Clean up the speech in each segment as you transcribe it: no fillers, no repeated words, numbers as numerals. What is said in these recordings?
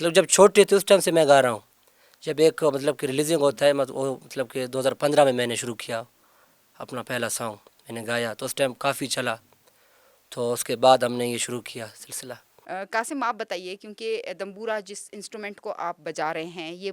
مطلب جب چھوٹے تھے اس ٹائم سے میں گا رہا ہوں. جب ایک مطلب کہ ریلیزنگ ہوتا ہے وہ مطلب کہ 2015 میں نے شروع کیا اپنا پہلا سانگ میں نے گایا, تو اس ٹائم کافی چلا, تو اس کے بعد ہم نے یہ شروع کیا سلسلہ. قاسم آپ بتائیے, کیونکہ دمبورا جس انسٹرومنٹ کو آپ بجا رہے ہیں یہ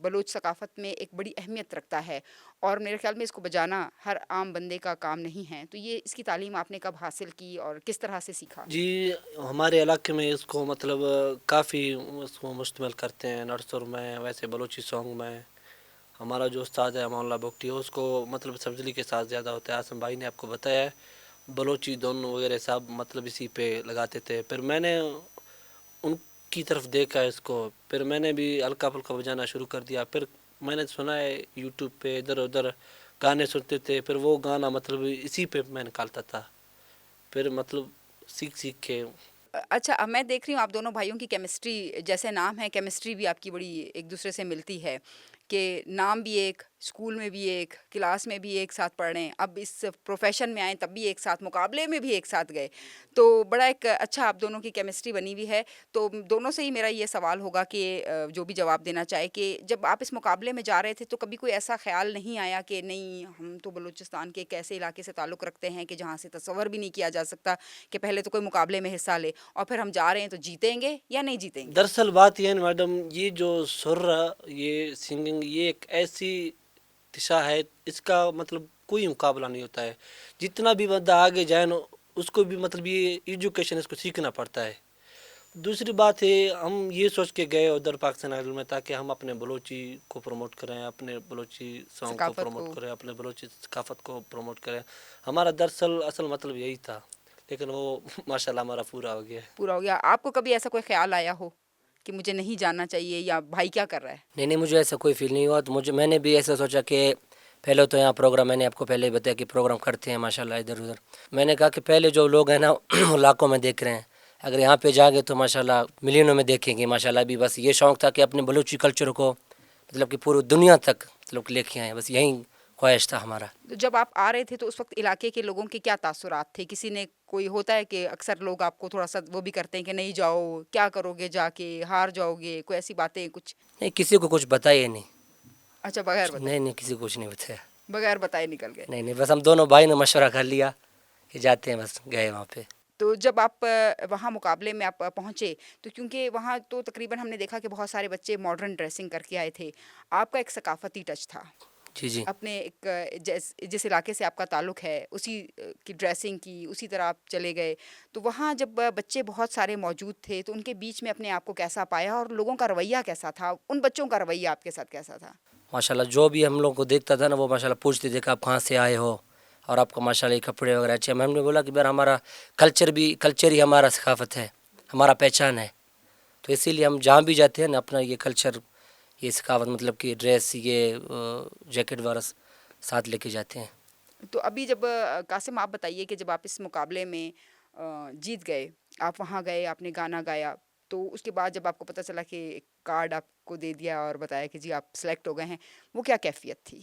بلوچ ثقافت میں ایک بڑی اہمیت رکھتا ہے, اور میرے خیال میں اس کو بجانا ہر عام بندے کا کام نہیں ہے, تو یہ اس کی تعلیم آپ نے کب حاصل کی اور کس طرح سے سیکھا؟ جی ہمارے علاقے میں اس کو مطلب کافی اس کو مشتمل کرتے ہیں, نرسر میں ویسے بلوچی سانگ میں. ہمارا جو استاد ہے امان اللہ بگٹی, اس کو مطلب سبزلی کے ساتھ زیادہ ہوتا ہے. عاصم بھائی نے آپ کو بتایا ہے بلوچی دھن وغیرہ سب مطلب اسی پہ لگاتے تھے. پھر میں نے ان کی طرف دیکھا اس کو, پھر میں نے بھی ہلکا پھلکا بجانا شروع کر دیا. پھر میں نے سنا ہے یوٹیوب پہ ادھر ادھر گانے سنتے تھے, پھر وہ گانا مطلب اسی پہ میں نکالتا تھا, پھر مطلب سیکھ کے. اچھا, اب میں دیکھ رہی ہوں آپ دونوں بھائیوں کی کیمسٹری, جیسے نام ہے کیمسٹری بھی آپ کی بڑی ایک دوسرے سے ملتی ہے, کہ نام بھی ایک, اسکول میں بھی ایک, کلاس میں بھی ایک ساتھ پڑھ رہے ہیں, اب اس پروفیشن میں آئیں تب بھی ایک ساتھ, مقابلے میں بھی ایک ساتھ گئے, تو بڑا ایک اچھا آپ دونوں کی کیمسٹری بنی ہوئی ہے. تو دونوں سے ہی میرا یہ سوال ہوگا کہ جو بھی جواب دینا چاہے, کہ جب آپ اس مقابلے میں جا رہے تھے تو کبھی کوئی ایسا خیال نہیں آیا کہ نہیں ہم تو بلوچستان کے ایک ایسے علاقے سے تعلق رکھتے ہیں کہ جہاں سے تصور بھی نہیں کیا جا سکتا کہ پہلے تو کوئی مقابلے میں حصہ لے اور پھر ہم جا رہے ہیں تو جیتیں گے یا نہیں جیتیں گے؟ دراصل بات یہ ہے میڈم, یہ جو سر یہ سنگنگ یہ ایک ایسی دشا ہے, اس کا مطلب کوئی مقابلہ نہیں ہوتا ہے. جتنا بھی بندہ آگے جائے نا اس کو بھی مطلب یہ ایجوکیشن اس کو سیکھنا پڑتا ہے. دوسری بات ہے ہم یہ سوچ کے گئے ادھر پاکستان آئیڈل میں تاکہ ہم اپنے بلوچی کو پروموٹ کریں, اپنے بلوچی سانگ کو ثقافت پروموٹ کو. کریں, اپنے بلوچی ثقافت کو پروموٹ کریں. ہمارا دراصل اصل مطلب یہی تھا, لیکن وہ ماشاءاللہ ہمارا پورا ہو گیا. پورا ہو گیا. آپ کو کبھی ایسا کوئی خیال آیا ہو کہ مجھے نہیں جاننا چاہیے یا بھائی کیا کر رہا ہے؟ نہیں مجھے ایسا کوئی فیل نہیں ہوا. تو میں نے بھی ایسا سوچا کہ پہلے تو یہاں پروگرام, میں نے آپ کو پہلے ہی بتایا کہ پروگرام کرتے ہیں ماشاءاللہ ادھر ادھر. میں نے کہا کہ پہلے جو لوگ ہیں نا علاقوں میں دیکھ رہے ہیں, اگر یہاں پہ جائیں گے تو ماشاءاللہ ملینوں میں دیکھیں گے ماشاءاللہ. بھی بس یہ شوق تھا کہ اپنے بلوچی کلچر کو مطلب کہ پوری دنیا تک مطلب لے کے آئیں, بس یہی خواہش تھا ہمارا. تو جب آپ آ رہے تھے تو اس وقت علاقے کے لوگوں کے کیا تاثرات تھے؟ کسی نے کوئی ہوتا ہے کہ اکثر لوگ آپ کو تھوڑا سا وہ بھی کرتے ہیں کہ نہیں جاؤ, کیا کرو گے جا کے, ہار جاؤ گے, کوئی ایسی باتیں کچھ؟ نہیں کسی کو کچھ بتایا نہیں. اچھا, بغیر بتائے؟ نہیں کسی کو کچھ نہیں بتایا. بغیر بتائے نکل گئے. نہیں بس ہم دونوں بھائی نے مشورہ کر لیا کہ جاتے ہیں, بس گئے وہاں پہ. تو جب آپ وہاں مقابلے میں آپ پہنچے تو کیونکہ وہاں تو تقریباً ہم نے دیکھا کہ بہت سارے بچے ماڈرن ڈریسنگ کر کے آئے تھے, آپ کا ایک ثقافتی ٹچ تھا. جی اپنے ایک جس علاقے سے آپ کا تعلق ہے اسی کی ڈریسنگ کی, اسی طرح آپ چلے گئے. تو وہاں جب بچے بہت سارے موجود تھے تو ان کے بیچ میں اپنے آپ کو کیسا پایا, اور لوگوں کا رویہ کیسا تھا, ان بچوں کا رویہ آپ کے ساتھ کیسا تھا؟ ماشاءاللہ جو بھی ہم لوگ کو دیکھتا تھا نا وہ ماشاءاللہ پوچھتے تھے کہ آپ کہاں سے آئے ہو, اور آپ کو ماشاءاللہ یہ کپڑے وغیرہ اچھے. ہم نے بولا کہ بھائی ہمارا کلچر ہی ہمارا ثقافت ہے, ہمارا پہچان ہے. تو اسی لیے ہم جہاں بھی جاتے ہیں نا اپنا یہ کلچر, یہ ثقافت مطلب کہ ڈریس, یہ جیکٹ وغیرہ ساتھ لے کے جاتے ہیں. تو ابھی جب قاسم آپ بتائیے کہ جب آپ اس مقابلے میں جیت گئے, آپ وہاں گئے, آپ نے گانا گایا, تو اس کے بعد جب آپ کو پتہ چلا کہ ایک کارڈ آپ کو دے دیا اور بتایا کہ جی آپ سلیکٹ ہو گئے ہیں, وہ کیا کیفیت تھی؟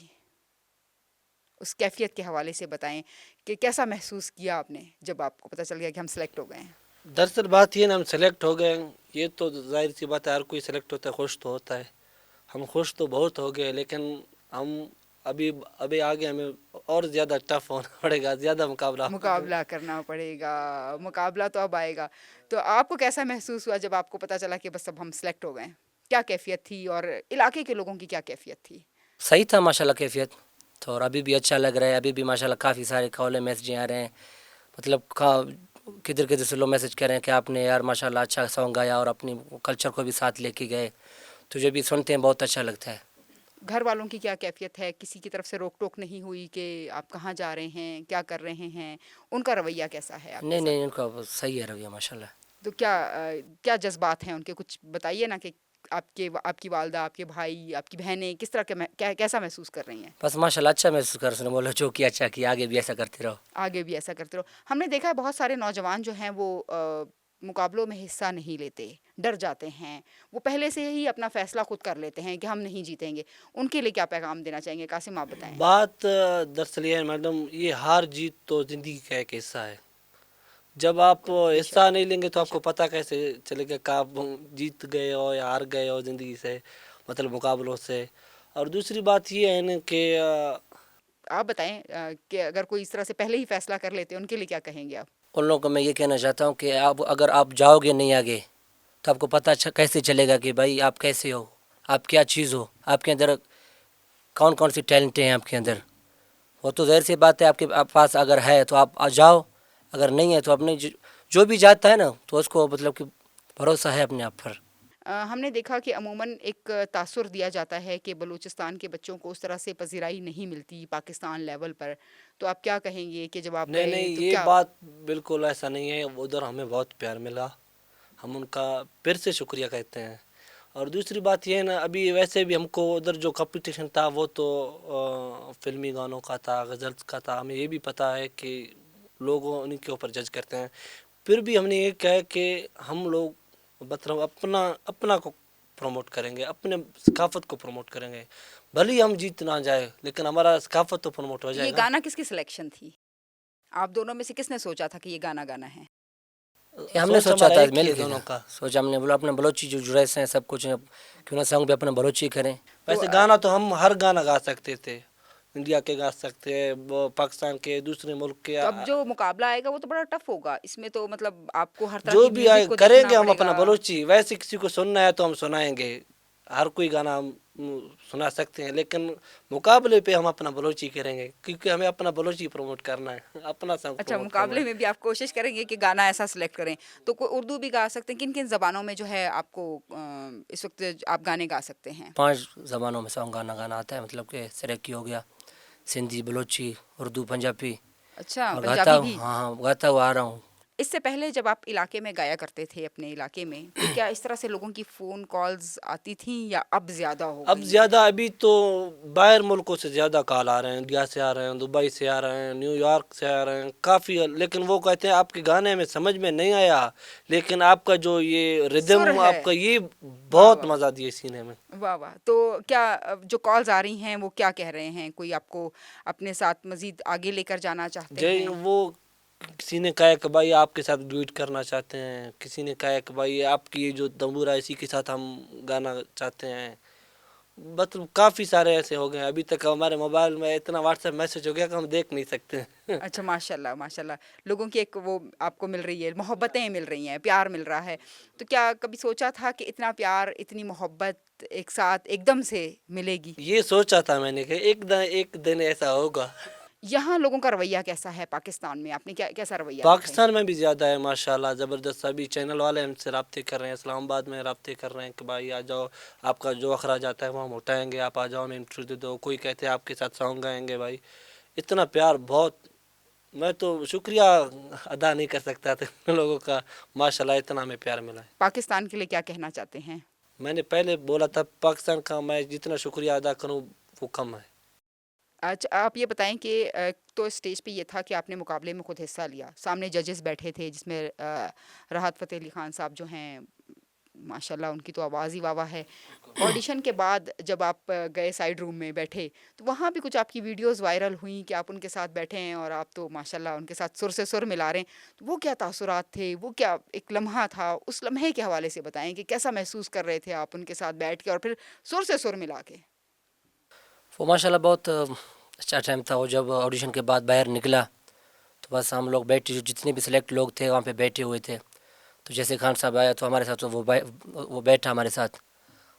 اس کیفیت کے حوالے سے بتائیں کہ کیسا محسوس کیا آپ نے جب آپ کو پتہ چل گیا کہ ہم سلیکٹ ہو گئے ہیں؟ دراصل بات یہ نا ہم سلیکٹ ہو گئے, یہ تو ظاہر سی بات ہے, ہر کوئی سلیکٹ ہوتا ہے خوش تو ہوتا ہے. ہم خوش تو بہت ہو گئے, لیکن ہم ابھی آگے ہمیں اور زیادہ ٹف ہونا پڑے گا, زیادہ مقابلہ کرنا پڑے گا. مقابلہ تو اب آئے گا. تو آپ کو کیسا محسوس ہوا جب آپ کو پتہ چلا کہ بس اب ہم سلیکٹ ہو گئے؟ کیا کیفیت تھی اور علاقے کے لوگوں کی کیا کیفیت تھی؟ صحیح تھا ماشاءاللہ کیفیت تو, اور ابھی بھی اچھا لگ رہا ہے. ابھی بھی ماشاءاللہ کافی سارے کال میسیجیں آ رہے ہیں, مطلب کدھر سے لوگ میسیج کر رہے ہیں کہ آپ نے یار ماشاءاللہ اچھا سانگ گایا اور اپنی کلچر کو بھی ساتھ لے کے گئے. تو جو بھی سنتے ہیں بہت اچھا لگتا ہے. گھر والوں کی کیا کیفیت ہے؟ کسی کی طرف سے روک ٹوک نہیں ہوئی کہ آپ کہاں جا رہے ہیں, کیا کر رہے ہیں؟ ان کا رویہ کیسا ہے آپ کے ساتھ؟ نہیں ان کا صحیح ہے رویہ ماشاءاللہ. تو کیا جذبات ہیں ان کے؟ کچھ بتائیے نا کہ آپ کی والدہ, آپ کے بھائی, آپ کی بہنیں کس طرح کے کیسا محسوس کر رہی ہیں؟ بس ماشاءاللہ اچھا محسوس کر رہے ہیں, بولو جو کہ اچھا کیا, آگے بھی ایسا کرتے رہو. آگے بھی ایسا کرتے رہو. ہم نے دیکھا ہے بہت سارے نوجوان جو ہیں وہ مقابلوں میں حصہ نہیں لیتے, ڈر جاتے ہیں, وہ پہلے سے ہی اپنا فیصلہ خود کر لیتے ہیں کہ ہم نہیں جیتیں گے. ان کے لیے کیا پیغام دینا چاہیں گے؟ قاسم آپ بتائیں. بات دراصل یہ ہے میڈم, یہ ہار جیت تو زندگی کا ایک حصہ ہے. جب آپ حصہ نہیں لیں گے تو آپ کو پتہ کیسے چلے گا کہ آپ جیت گئے ہو یا ہار گئے ہو زندگی سے، مطلب مقابلوں سے. اور دوسری بات یہ ہے نا کہ آپ بتائیں کہ اگر کوئی اس طرح سے پہلے ہی فیصلہ کر لیتے ہیں ان کے لیے کیا کہیں گے آپ؟ ان لوگوں کو میں یہ کہنا چاہتا ہوں کہ اگر آپ جاؤ گے نہیں آگے تو آپ کو پتہ کیسے چلے گا کہ بھائی آپ کیسے ہو، آپ کیا چیز ہو، آپ کے اندر کون کون سی ٹیلنٹ ہیں آپ کے اندر. وہ تو ظاہر سی بات ہے آپ کے پاس اگر ہے تو آپ جاؤ، اگر نہیں ہے تو اپنے جو بھی جاتا ہے نا تو اس کو مطلب کہ بھروسہ ہے اپنے آپ پر. ہم نے دیکھا کہ عموماً ایک تاثر دیا جاتا ہے کہ بلوچستان کے بچوں کو اس طرح سے پذیرائی نہیں ملتی پاکستان لیول پر، تو آپ کیا کہیں گے کہ جب آپ نہیں گئے نہیں، تو یہ کیا؟ بات بالکل ایسا نہیں ہے. ادھر ہمیں بہت پیار ملا، ہم ان کا پھر سے شکریہ کہتے ہیں. اور دوسری بات یہ ہے نا، ابھی ویسے بھی ہم کو ادھر جو کمپٹیشن تھا وہ تو فلمی گانوں کا تھا، غزلز کا تھا. ہمیں یہ بھی پتہ ہے کہ لوگ ان کے اوپر جج کرتے ہیں. پھر بھی ہم نے یہ کہا کہ ہم لوگ مطلب اپنا کو پروموٹ کریں گے، اپنے ثقافت کو پروموٹ کریں گے. بھلے ہی ہم جیت نہ جائے لیکن ہمارا ثقافت تو پروموٹ ہو یہ جائے گا. گانا کس کی سلیکشن تھی؟ آپ دونوں میں سے کس نے سوچا تھا کہ یہ گانا گانا ہے؟ یہ ہم نے سوچ سوچا ہمارا تھا ایک ہی مل ہے کے دونوں تھا، کا. سوچا ہم نے بولا اپنے بلوچی جو جڑے ہیں سب کچھ کیوں نہ سانگ بھی اپنے بلوچی کریں. تو ویسے گانا تو ہم ہر گانا گا سکتے تھے، انڈیا کے گا سکتے ہیں، وہ پاکستان کے، دوسرے ملک کے. تو اب جو مقابلہ آئے گا وہ تو بڑا ٹف ہوگا، اس میں تو مطلب آپ کو ہر طرح جو کی بھی آئے میوزک کو کریں دیکھنا گے ہم پڑے اپنا گا. بلوچی. ویسے کسی کو سننا ہے تو ہم سنائیں گے، ہر کوئی گانا ہم سنا سکتے ہیں، لیکن مقابلے پہ ہم اپنا بلوچی کریں گے کیونکہ ہمیں اپنا بلوچی پروموٹ کرنا ہے، اپنا سانگ اچھا، پروموٹ کرنا مقابلے ہے. میں بھی آپ کوشش کریں گے کہ گانا ایسا سلیکٹ کریں، تو کوئی اردو بھی گا سکتے ہیں؟ کن کن زبانوں میں جو ہے آپ کو اس وقت آپ گانے گا سکتے ہیں؟ 5 زبانوں میں سانگ گانا آتا ہے، مطلب کہ سریکی ہو گیا، سندھی، بلوچی، اردو، پنجابی. اچھا، اور پنجابی بھی؟ گاتا ہوا آ رہا ہوں. اس سے پہلے جب آپ علاقے میں گایا کرتے تھے اپنے علاقے میں، تو کیا اس طرح سے لوگوں کی فون کالز آتی تھیں یا اب زیادہ ہو اب گئی ہیں؟ زیادہ، ابھی تو باہر ملکوں سے زیادہ کال آ رہے ہیں، انڈیا سے آ رہے ہیں، دبئی سے آ رہے ہیں، نیو یارک سے آ رہے ہیں کافی. لیکن وہ کہتے ہیں آپ کے گانے میں سمجھ میں نہیں آیا، لیکن آپ کا جو یہ سر ردم، ہے. آپ کا یہ واہ بہت واہ مزہ دیے سینے میں. واہ واہ. تو کیا جو کالز آ رہی ہیں وہ کیا کہہ رہے ہیں؟ کوئی آپ کو اپنے ساتھ مزید آگے لے کر جانا چاہتے جی، ہیں؟ وہ کسی نے کہا کہ بھائی آپ کے ساتھ ڈویٹ کرنا چاہتے ہیں، کسی نے کہا کہ بھائی آپ کی یہ جو تنبور ہے اسی کے ساتھ ہم گانا چاہتے ہیں. مطلب کافی سارے ایسے ہو گئے ہیں. ابھی تک ہمارے موبائل میں اتنا واٹس ایپ میسج ہو گیا کہ ہم دیکھ نہیں سکتے. اچھا، ماشاء اللہ ماشاء اللہ. لوگوں کی ایک وہ آپ کو مل رہی ہے، محبتیں مل رہی ہیں، پیار مل رہا ہے. تو کیا کبھی سوچا تھا کہ اتنا پیار، اتنی محبت ایک ساتھ ایک دم سے ملے گی؟ یہ سوچا تھا میں نے کہ ایک دن ایسا ہوگا. یہاں لوگوں کا رویہ کیسا ہے پاکستان میں؟ آپ نے کیسا رویہ دیکھا ہے؟ پاکستان میں بھی زیادہ ہے ماشاءاللہ، زبردست. ابھی چینل والے ہم سے رابطے کر رہے ہیں، اسلام آباد میں رابطے کر رہے ہیں کہ بھائی آ جاؤ، آپ کا جو اخراج آتا ہے وہ ہم اٹھائیں گے، آپ آ جاؤ، ہمیں انٹرویو دے دو. کوئی کہتے ہیں آپ کے ساتھ سانگ گائیں گے. بھائی اتنا پیار، بہت، میں تو شکریہ ادا نہیں کر سکتا تھا لوگوں کا. ماشاءاللہ اتنا ہمیں پیار ملا ہے. پاکستان کے لیے کیا کہنا چاہتے ہیں؟ میں نے پہلے بولا تھا پاکستان کا میں جتنا شکریہ ادا کروں وہ کم ہے. اچھا، آپ یہ بتائیں کہ تو اسٹیج پہ یہ تھا کہ آپ نے مقابلے میں خود حصہ لیا، سامنے ججز بیٹھے تھے جس میں راحت فتح علی خان صاحب جو ہیں ماشاءاللہ ان کی تو آواز ہی واہ واہ ہے. آڈیشن کے بعد جب آپ گئے سائڈ روم میں بیٹھے تو وہاں بھی کچھ آپ کی ویڈیوز وائرل ہوئیں کہ آپ ان کے ساتھ بیٹھے ہیں اور آپ تو ماشاءاللہ ان کے ساتھ سر سے سر ملا رہے ہیں. تو وہ کیا تاثرات تھے؟ وہ کیا ایک لمحہ تھا؟ اس لمحے کے حوالے سے بتائیں کہ کیسا محسوس کر رہے تھے آپ ان کے ساتھ بیٹھ کے اور پھر سر سے سر ملا کے؟ وہ ماشاءاللہ بہت اچھا ٹائم تھا. وہ جب آڈیشن کے بعد باہر نکلا تو بس ہم لوگ بیٹھے، جتنے بھی سلیکٹ لوگ تھے وہاں پہ بیٹھے ہوئے تھے. تو جیسے خان صاحب آیا تو ہمارے ساتھ وہ بیٹھا ہمارے ساتھ.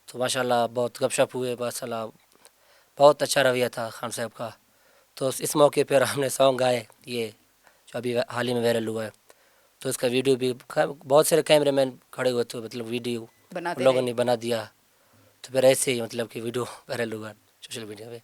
تو ماشاءاللہ بہت گپ شپ ہوئے، ماشاءاللہ بہت اچھا رویہ تھا خان صاحب کا. تو اس موقع پر ہم نے سانگ گائے، یہ جو ابھی حال ہی میں وائرل ہوا ہے. تو اس کا ویڈیو بھی بہت سارے کیمرے مین کھڑے ہوئے تھے، مطلب ویڈیو ان بناتے لوگوں رہے. نے بنا دیا. تو پھر ایسے ہی مطلب کہ ویڈیو وائرل ہوا سوشل میڈیا پہ.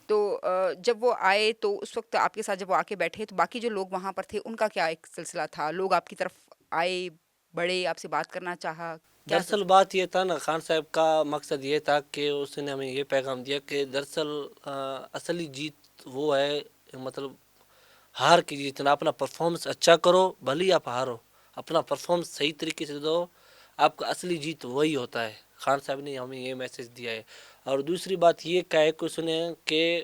تو جب وہ آئے تو اس وقت آپ کے ساتھ جب وہ آ کے بیٹھے تو باقی جو لوگ وہاں پر تھے ان کا کیا ایک سلسلہ تھا؟ لوگ آپ کی طرف آئے، بڑے، آپ سے بات کرنا چاہا، کیا دراصل بات یہ تھا نا، خان صاحب کا مقصد یہ تھا کہ اس نے ہمیں یہ پیغام دیا کہ دراصل اصلی جیت وہ ہے، مطلب ہار کی جیت نہ. اپنا پرفارمنس اچھا کرو، بھلے ہی آپ ہارو، اپنا پرفارمنس صحیح طریقے سے دو، آپ کا اصلی جیت وہی ہوتا ہے. خان صاحب نے ہمیں یہ میسج دیا ہے. اور دوسری بات یہ کہا ہے کہ اس نے کہ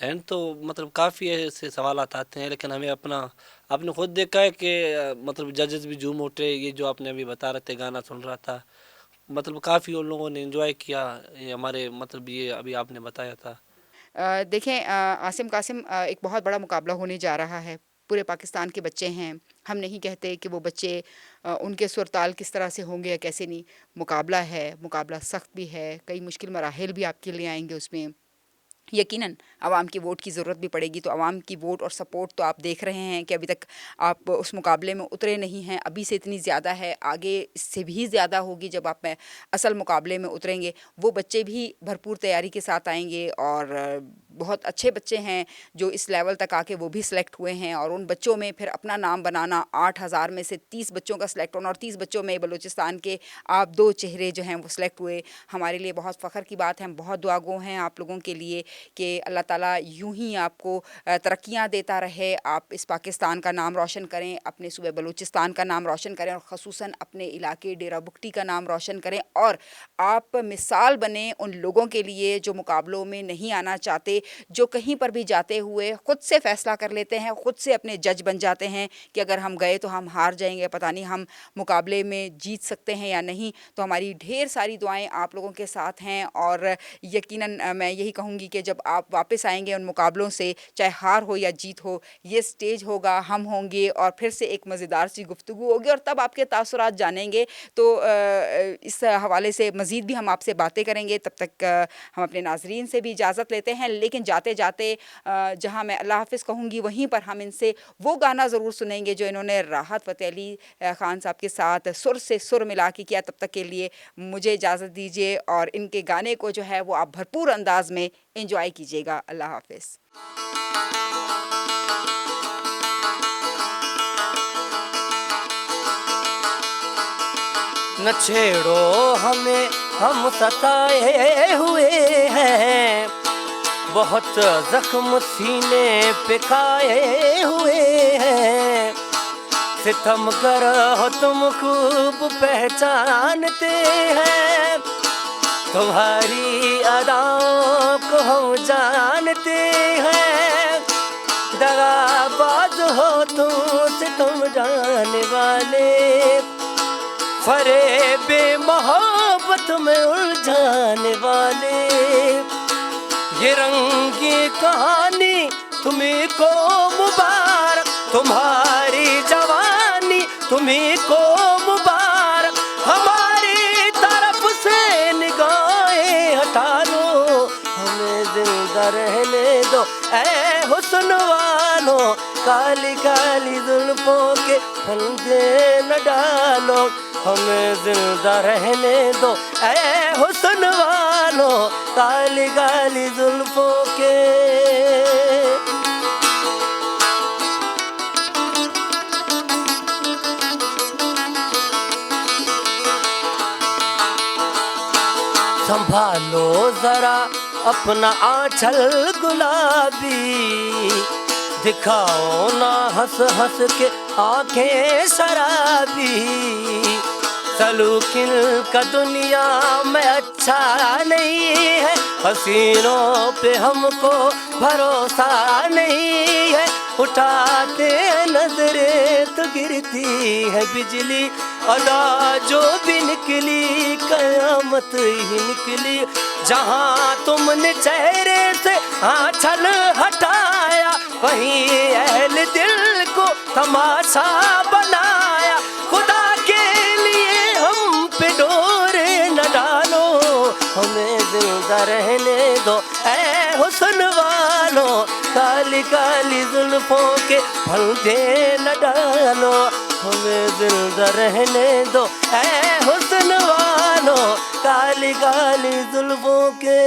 ذہن تو مطلب کافی ایسے سوالات آتے ہیں، لیکن ہمیں آپ نے خود دیکھا ہے کہ مطلب ججز بھی جھوم اٹھے. یہ جو آپ نے ابھی بتا رہے تھے، گانا سن رہا تھا، مطلب کافی ان لوگوں نے انجوائے کیا. یہ ہمارے مطلب یہ ابھی آپ نے بتایا تھا. دیکھیں عاصم قاسم ایک بہت بڑا مقابلہ ہونے جا رہا ہے. پورے پاکستان کے بچے ہیں. ہم نہیں کہتے کہ وہ بچے ان کے سر تال کس طرح سے ہوں گے یا کیسے نہیں. مقابلہ ہے، مقابلہ سخت بھی ہے، کئی مشکل مراحل بھی آپ کے لیے آئیں گے اس میں. یقیناً عوام کی ووٹ کی ضرورت بھی پڑے گی. تو عوام کی ووٹ اور سپورٹ تو آپ دیکھ رہے ہیں کہ ابھی تک آپ اس مقابلے میں اترے نہیں ہیں. ابھی سے اتنی زیادہ ہے، آگے اس سے بھی زیادہ ہوگی جب آپ اصل مقابلے میں اتریں گے. وہ بچے بھی بھرپور تیاری کے ساتھ آئیں گے، اور بہت اچھے بچے ہیں جو اس لیول تک آ کے وہ بھی سلیکٹ ہوئے ہیں. اور ان بچوں میں پھر اپنا نام بنانا، 8,000 میں سے 30 بچوں کا سلیکٹ ہونا، اور 30 بچوں میں بلوچستان کے آپ 2 چہرے جو ہیں وہ سلیکٹ ہوئے، ہمارے لیے بہت فخر کی بات ہے. ہم بہت دعا گو ہیں آپ لوگوں کے لیے کہ اللہ تعالیٰ یوں ہی آپ کو ترقیاں دیتا رہے. آپ اس پاکستان کا نام روشن کریں، اپنے صوبہ بلوچستان کا نام روشن کریں، اور خصوصاً اپنے علاقے ڈیرہ بگٹی کا نام روشن کریں. اور آپ مثال بنیں ان لوگوں کے لیے جو مقابلوں میں نہیں آنا چاہتے، جو کہیں پر بھی جاتے ہوئے خود سے فیصلہ کر لیتے ہیں، خود سے اپنے جج بن جاتے ہیں کہ اگر ہم گئے تو ہم ہار جائیں گے، پتہ نہیں ہم مقابلے میں جیت سکتے ہیں یا نہیں. تو ہماری ڈھیر ساری دعائیں آپ لوگوں کے ساتھ ہیں. اور یقیناً میں یہی کہوں گی کہ جب آپ واپس آئیں گے ان مقابلوں سے، چاہے ہار ہو یا جیت ہو، یہ سٹیج ہوگا، ہم ہوں گے، اور پھر سے ایک مزیدار سی گفتگو ہوگی، اور تب آپ کے تاثرات جانیں گے. تو اس حوالے سے مزید بھی ہم آپ سے باتیں کریں گے. تب تک ہم اپنے ناظرین سے بھی اجازت لیتے ہیں، لیکن جاتے جاتے جہاں میں اللہ حافظ کہوں گی، وہیں پر ہم ان سے وہ گانا ضرور سنیں گے جو انہوں نے راحت فتح علی خان صاحب کے ساتھ سر سے سر ملا کے کیا. تب تک کے لیے مجھے اجازت دیجیے، اور ان کے گانے کو جو ہے وہ آپ بھرپور انداز میں انجوائے کیجیے گا. اللہ حافظ. نہ چھیڑو ہمیں، ہم ستائے ہوئے ہیں، بہت زخم سینے پہ کھائے ہوئے ہیں. ستم گر ہو تم خوب پہچانتے ہیں، تمہاری اداؤں کو ہم جانتے ہیں. دغا باز ہو تم ستم جانے والے، فریب محبت میں الجھانے والے. یہ رنگی کہانی تمہیں کو مبارک، تمہاری جوانی تمہیں کو مبارک. ہماری طرف سے نگاہیں ہٹا لو، ہمیں زندہ رہنے دو اے حسن والو. کالی کالی زلفوں کے پھندے نہ ڈالو، ہمیں زندہ رہنے دو اے حسن والو. کالی کالی زلفوں کے سنبھالو ذرا اپنا آنچل گلابی، دکھاؤ نہ ہنس ہنس کے آنکھیں شرابی. سلوکن کا دنیا میں اچھا نہیں ہے، حسینوں پہ ہم کو بھروسہ نہیں ہے. اٹھاتے نظریں تو گرتی ہے بجلی، ادا جو بھی نکلی قیامت ہی نکلی. جہاں تم نے چہرے سے آنچل ہٹایا، وہیں اہل دل کو تماشا بنایا. خدا کے لیے ہم پہ ڈورے نہ ڈالو، ہمیں زندہ رہنے دو اے حسن والو. کالی کالی زلفوں کے پھندے نہ ڈالو، ہمیں زندہ رہنے دو اے حسن والو. کالی کالی زلفوں کے